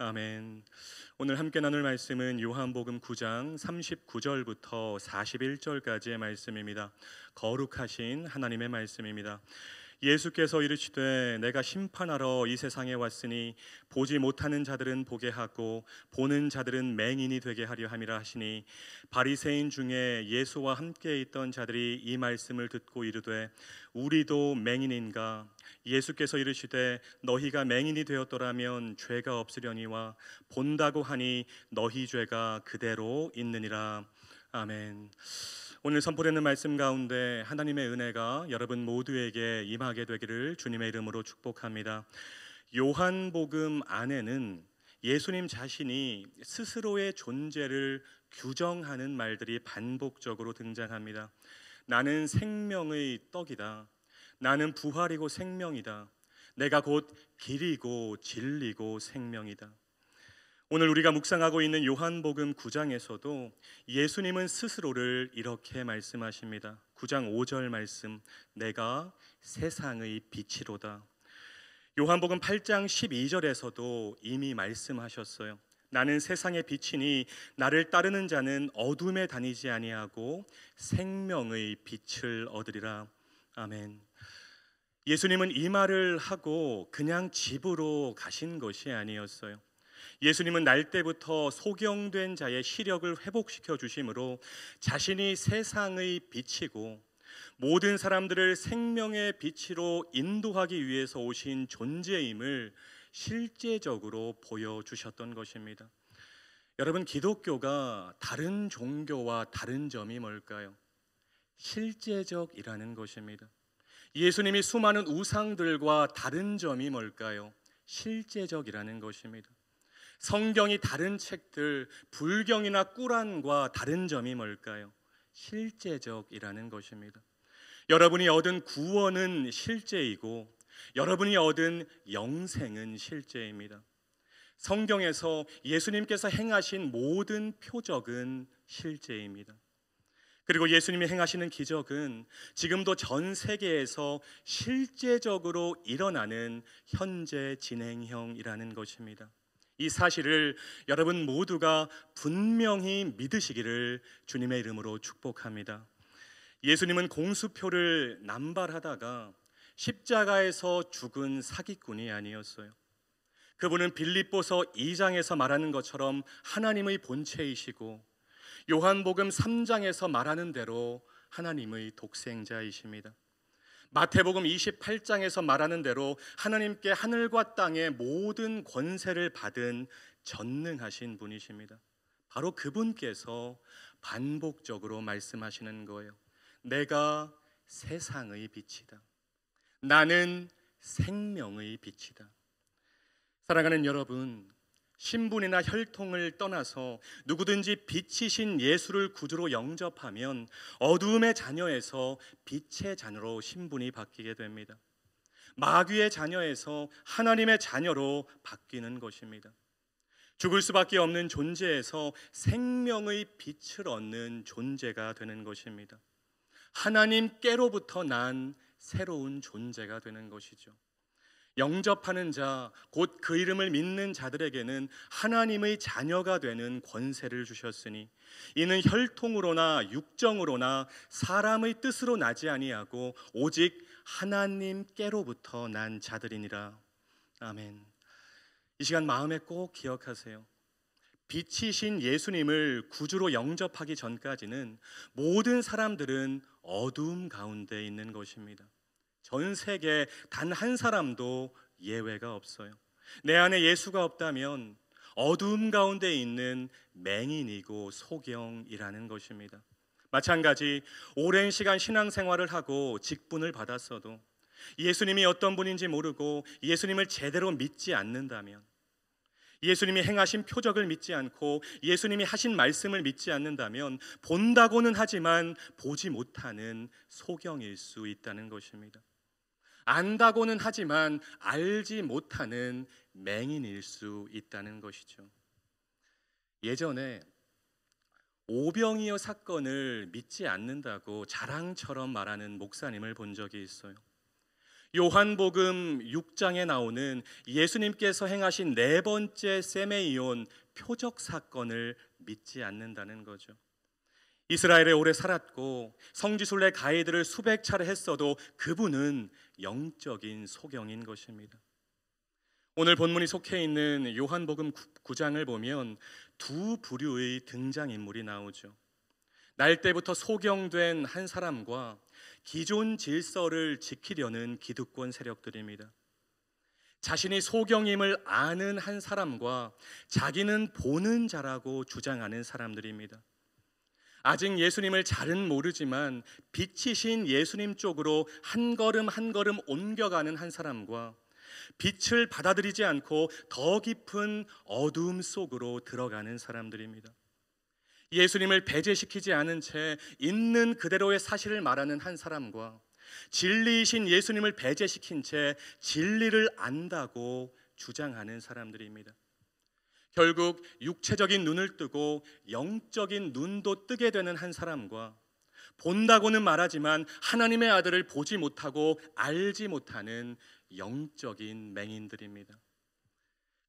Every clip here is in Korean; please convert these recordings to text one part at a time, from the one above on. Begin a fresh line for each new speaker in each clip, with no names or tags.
아멘. 오늘 함께 나눌 말씀은 요한복음 9장 39절부터 41절까지의 말씀입니다. 거룩하신 하나님의 말씀입니다. 예수께서 이르시되 내가 심판하러 이 세상에 왔으니 보지 못하는 자들은 보게 하고 보는 자들은 맹인이 되게 하려 함이라 하시니, 바리새인 중에 예수와 함께 있던 자들이 이 말씀을 듣고 이르되 우리도 맹인인가? 예수께서 이르시되 너희가 맹인이 되었더라면 죄가 없으려니와 본다고 하니 너희 죄가 그대로 있느니라. 아멘. 오늘 선포되는 말씀 가운데 하나님의 은혜가 여러분 모두에게 임하게 되기를 주님의 이름으로 축복합니다. 요한복음 안에는 예수님 자신이 스스로의 존재를 규정하는 말들이 반복적으로 등장합니다. 나는 생명의 떡이다. 나는 부활이고 생명이다. 내가 곧 길이고 진리고 생명이다. 오늘 우리가 묵상하고 있는 요한복음 9장에서도 예수님은 스스로를 이렇게 말씀하십니다. 9장 5절 말씀, 내가 세상의 빛이로다. 요한복음 8장 12절에서도 이미 말씀하셨어요. 나는 세상의 빛이니 나를 따르는 자는 어둠에 다니지 아니하고 생명의 빛을 얻으리라. 아멘. 예수님은 이 말을 하고 그냥 집으로 가신 것이 아니었어요. 예수님은 날 때부터 소경된 자의 시력을 회복시켜 주심으로 자신이 세상의 빛이고 모든 사람들을 생명의 빛으로 인도하기 위해서 오신 존재임을 실제적으로 보여주셨던 것입니다. 여러분, 기독교가 다른 종교와 다른 점이 뭘까요? 실제적이라는 것입니다. 예수님이 수많은 우상들과 다른 점이 뭘까요? 실제적이라는 것입니다. 성경이 다른 책들, 불경이나 꾸란과 다른 점이 뭘까요? 실제적이라는 것입니다. 여러분이 얻은 구원은 실제이고 여러분이 얻은 영생은 실제입니다. 성경에서 예수님께서 행하신 모든 표적은 실제입니다. 그리고 예수님이 행하시는 기적은 지금도 전 세계에서 실제적으로 일어나는 현재 진행형이라는 것입니다. 이 사실을 여러분 모두가 분명히 믿으시기를 주님의 이름으로 축복합니다. 예수님은 공수표를 남발하다가 십자가에서 죽은 사기꾼이 아니었어요. 그분은 빌립보서 2장에서 말하는 것처럼 하나님의 본체이시고 요한복음 3장에서 말하는 대로 하나님의 독생자이십니다. 마태복음 28장에서 말하는 대로 하나님께 하늘과 땅의 모든 권세를 받은 전능하신 분이십니다. 바로 그분께서 반복적으로 말씀하시는 거예요. 내가 세상의 빛이다. 나는 생명의 빛이다. 사랑하는 여러분, 신분이나 혈통을 떠나서 누구든지 빛이신 예수를 구주로 영접하면 어두움의 자녀에서 빛의 자녀로 신분이 바뀌게 됩니다. 마귀의 자녀에서 하나님의 자녀로 바뀌는 것입니다. 죽을 수밖에 없는 존재에서 생명의 빛을 얻는 존재가 되는 것입니다. 하나님께로부터 난 새로운 존재가 되는 것이죠. 영접하는 자, 곧 그 이름을 믿는 자들에게는 하나님의 자녀가 되는 권세를 주셨으니 이는 혈통으로나 육정으로나 사람의 뜻으로 나지 아니하고 오직 하나님께로부터 난 자들이니라. 아멘. 이 시간 마음에 꼭 기억하세요. 빛이신 예수님을 구주로 영접하기 전까지는 모든 사람들은 어두움 가운데 있는 것입니다. 전 세계 단 한 사람도 예외가 없어요. 내 안에 예수가 없다면 어두움 가운데 있는 맹인이고 소경이라는 것입니다. 마찬가지 오랜 시간 신앙생활을 하고 직분을 받았어도 예수님이 어떤 분인지 모르고 예수님을 제대로 믿지 않는다면, 예수님이 행하신 표적을 믿지 않고 예수님이 하신 말씀을 믿지 않는다면 본다고는 하지만 보지 못하는 소경일 수 있다는 것입니다. 안다고는 하지만 알지 못하는 맹인일 수 있다는 것이죠. 예전에 오병이어 사건을 믿지 않는다고 자랑처럼 말하는 목사님을 본 적이 있어요. 요한복음 6장에 나오는 예수님께서 행하신 네 번째 세메이온 표적 사건을 믿지 않는다는 거죠. 이스라엘에 오래 살았고 성지순례 가이드를 수백 차례 했어도 그분은 영적인 소경인 것입니다. 오늘 본문이 속해 있는 요한복음 9장을 보면 두 부류의 등장인물이 나오죠. 날 때부터 소경된 한 사람과 기존 질서를 지키려는 기득권 세력들입니다. 자신이 소경임을 아는 한 사람과 자기는 보는 자라고 주장하는 사람들입니다. 아직 예수님을 잘은 모르지만 빛이신 예수님 쪽으로 한 걸음 한 걸음 옮겨가는 한 사람과 빛을 받아들이지 않고 더 깊은 어두움 속으로 들어가는 사람들입니다. 예수님을 배제시키지 않은 채 있는 그대로의 사실을 말하는 한 사람과 진리이신 예수님을 배제시킨 채 진리를 안다고 주장하는 사람들입니다. 결국 육체적인 눈을 뜨고 영적인 눈도 뜨게 되는 한 사람과 본다고는 말하지만 하나님의 아들을 보지 못하고 알지 못하는 영적인 맹인들입니다.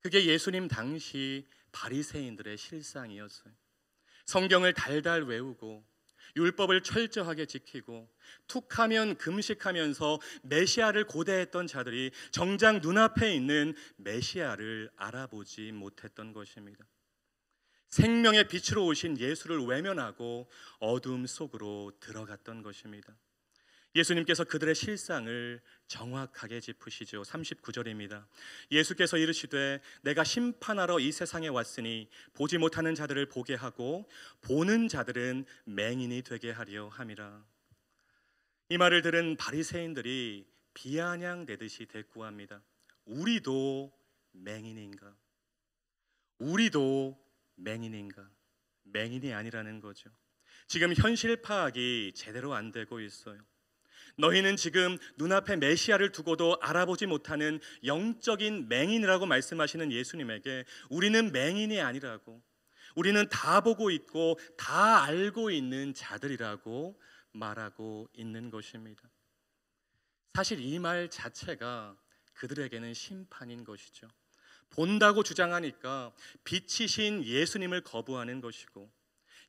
그게 예수님 당시 바리새인들의 실상이었어요. 성경을 달달 외우고 율법을 철저하게 지키고 툭하면 금식하면서 메시아를 고대했던 자들이 정작 눈앞에 있는 메시아를 알아보지 못했던 것입니다. 생명의 빛으로 오신 예수를 외면하고 어둠 속으로 들어갔던 것입니다. 예수님께서 그들의 실상을 정확하게 짚으시죠. 39절입니다. 예수께서 이르시되 내가 심판하러 이 세상에 왔으니 보지 못하는 자들을 보게 하고 보는 자들은 맹인이 되게 하려 함이라. 이 말을 들은 바리새인들이 비아냥대듯이 대꾸합니다. 우리도 맹인인가? 우리도 맹인인가? 맹인이 아니라는 거죠. 지금 현실 파악이 제대로 안 되고 있어요. 너희는 지금 눈앞에 메시아를 두고도 알아보지 못하는 영적인 맹인이라고 말씀하시는 예수님에게 우리는 맹인이 아니라고, 우리는 다 보고 있고 다 알고 있는 자들이라고 말하고 있는 것입니다. 사실 이 말 자체가 그들에게는 심판인 것이죠. 본다고 주장하니까 빛이신 예수님을 거부하는 것이고,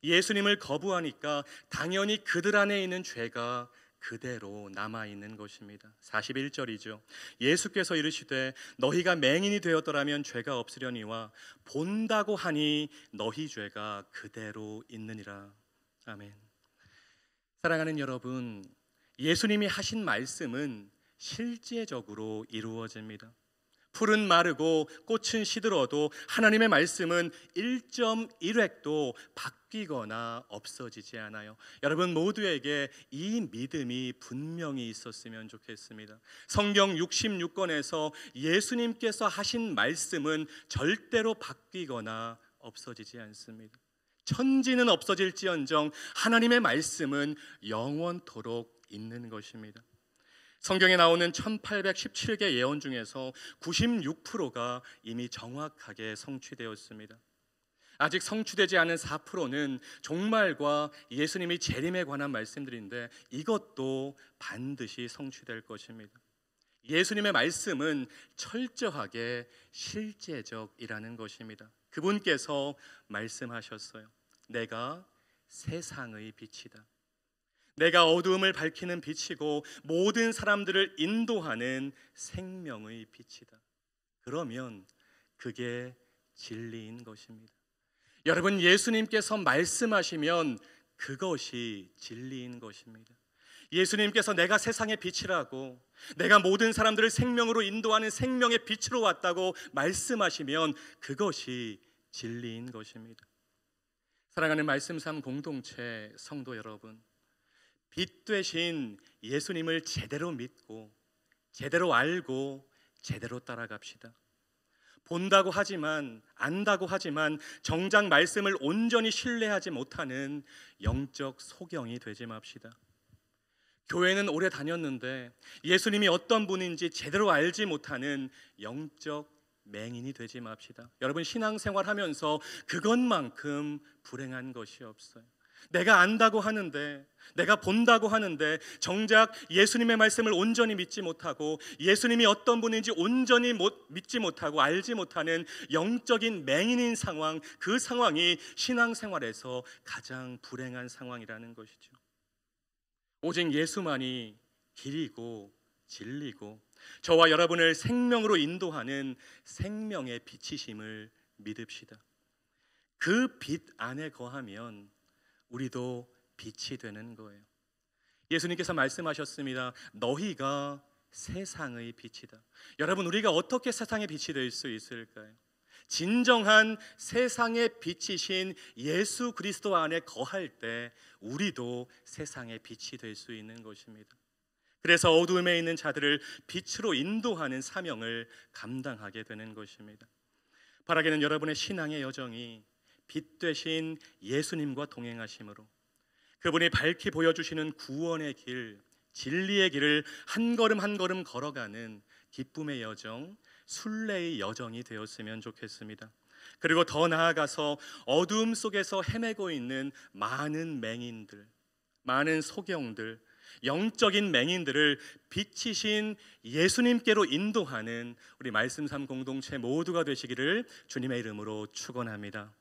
예수님을 거부하니까 당연히 그들 안에 있는 죄가 그대로 남아있는 것입니다. 41절이죠. 예수께서 이르시되 너희가 맹인이 되었더라면 죄가 없으려니와 본다고 하니 너희 죄가 그대로 있느니라. 아멘. 사랑하는 여러분, 예수님이 하신 말씀은 실제적으로 이루어집니다. 풀은 마르고 꽃은 시들어도 하나님의 말씀은 1.1획도 바뀌거나 없어지지 않아요. 여러분 모두에게 이 믿음이 분명히 있었으면 좋겠습니다. 성경 66권에서 예수님께서 하신 말씀은 절대로 바뀌거나 없어지지 않습니다. 천지는 없어질지언정 하나님의 말씀은 영원토록 있는 것입니다. 성경에 나오는 1817개 예언 중에서 96%가 이미 정확하게 성취되었습니다. 아직 성취되지 않은 4%는 종말과 예수님이 재림에 관한 말씀들인데 이것도 반드시 성취될 것입니다. 예수님의 말씀은 철저하게 실제적이라는 것입니다. 그분께서 말씀하셨어요. 내가 세상의 빛이다. 내가 어두움을 밝히는 빛이고 모든 사람들을 인도하는 생명의 빛이다. 그러면 그게 진리인 것입니다. 여러분, 예수님께서 말씀하시면 그것이 진리인 것입니다. 예수님께서 내가 세상의 빛이라고, 내가 모든 사람들을 생명으로 인도하는 생명의 빛으로 왔다고 말씀하시면 그것이 진리인 것입니다. 사랑하는 말씀 삶 공동체 성도 여러분, 빛 되신 예수님을 제대로 믿고 제대로 알고 제대로 따라갑시다. 본다고 하지만 안다고 하지만 정작 말씀을 온전히 신뢰하지 못하는 영적 소경이 되지 맙시다. 교회는 오래 다녔는데 예수님이 어떤 분인지 제대로 알지 못하는 영적 맹인이 되지 맙시다. 여러분 신앙생활 하면서 그것만큼 불행한 것이 없어요. 내가 안다고 하는데, 내가 본다고 하는데 정작 예수님의 말씀을 온전히 믿지 못하고 예수님이 어떤 분인지 온전히 믿지 못하고 알지 못하는 영적인 맹인인 상황, 그 상황이 신앙생활에서 가장 불행한 상황이라는 것이죠. 오직 예수만이 길이고 진리고 저와 여러분을 생명으로 인도하는 생명의 빛이심을 믿읍시다. 그 빛 안에 거하면 우리도 빛이 되는 거예요. 예수님께서 말씀하셨습니다. 너희가 세상의 빛이다. 여러분, 우리가 어떻게 세상의 빛이 될 수 있을까요? 진정한 세상의 빛이신 예수 그리스도 안에 거할 때 우리도 세상의 빛이 될 수 있는 것입니다. 그래서 어두움에 있는 자들을 빛으로 인도하는 사명을 감당하게 되는 것입니다. 바라기는 여러분의 신앙의 여정이 빛 되신 예수님과 동행하심으로 그분이 밝히 보여주시는 구원의 길, 진리의 길을 한 걸음 한 걸음 걸어가는 기쁨의 여정, 순례의 여정이 되었으면 좋겠습니다. 그리고 더 나아가서 어두움 속에서 헤매고 있는 많은 맹인들, 많은 소경들, 영적인 맹인들을 빛이신 예수님께로 인도하는 우리 말씀 삶 공동체 모두가 되시기를 주님의 이름으로 축원합니다.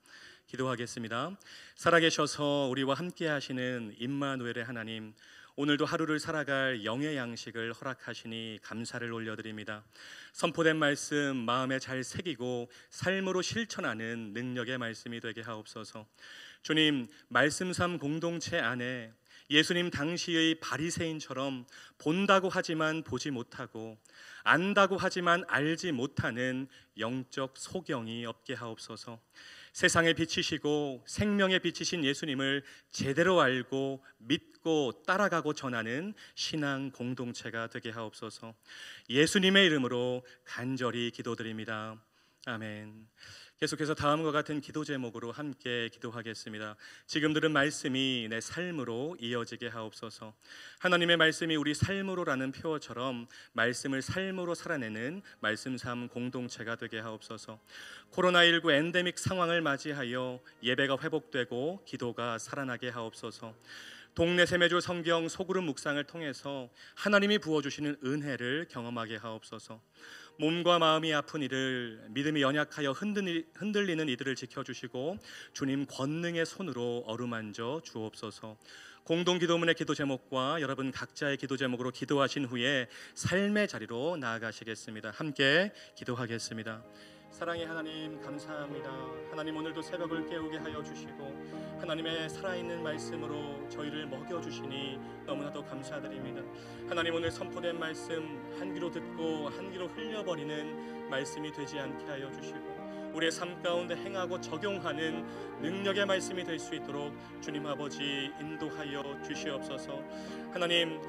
기도하겠습니다. 살아계셔서 우리와 함께 하시는 임마누엘의 하나님, 오늘도 하루를 살아갈 영의 양식을 허락하시니 감사를 올려드립니다. 선포된 말씀 마음에 잘 새기고 삶으로 실천하는 능력의 말씀이 되게 하옵소서. 주님, 말씀 삶 공동체 안에 예수님 당시의 바리새인처럼 본다고 하지만 보지 못하고 안다고 하지만 알지 못하는 영적 소경이 없게 하옵소서. 세상의 빛이시고 생명의 빛이신 예수님을 제대로 알고 믿고 따라가고 전하는 신앙 공동체가 되게 하옵소서. 예수님의 이름으로 간절히 기도드립니다. 아멘. 계속해서 다음과 같은 기도 제목으로 함께 기도하겠습니다. 지금 들은 말씀이 내 삶으로 이어지게 하옵소서. 하나님의 말씀이 우리 삶으로라는 표어처럼 말씀을 삶으로 살아내는 말씀 삶 공동체가 되게 하옵소서. 코로나19 엔데믹 상황을 맞이하여 예배가 회복되고 기도가 살아나게 하옵소서. 동네 세메조 성경 소그룹 묵상을 통해서 하나님이 부어주시는 은혜를 경험하게 하옵소서. 몸과 마음이 아픈 이를, 믿음이 연약하여 흔들리는 이들을 지켜주시고 주님 권능의 손으로 어루만져 주옵소서. 공동기도문의 기도 제목과 여러분 각자의 기도 제목으로 기도하신 후에 삶의 자리로 나아가시겠습니다. 함께 기도하겠습니다. 사랑의 하나님, 감사합니다. 하나님, 오늘도 새벽을 깨우게 하여 주시고 하나님의 살아있는 말씀으로 저희를 먹여주시니 너무나도 감사드립니다. 하나님, 오늘 선포된 말씀 한 귀로 듣고 한 귀로 흘려버리는 말씀이 되지 않게 하여 주시고 우리의 삶 가운데 행하고 적용하는 능력의 말씀이 될 수 있도록 주님 아버지 인도하여 주시옵소서. 하나님,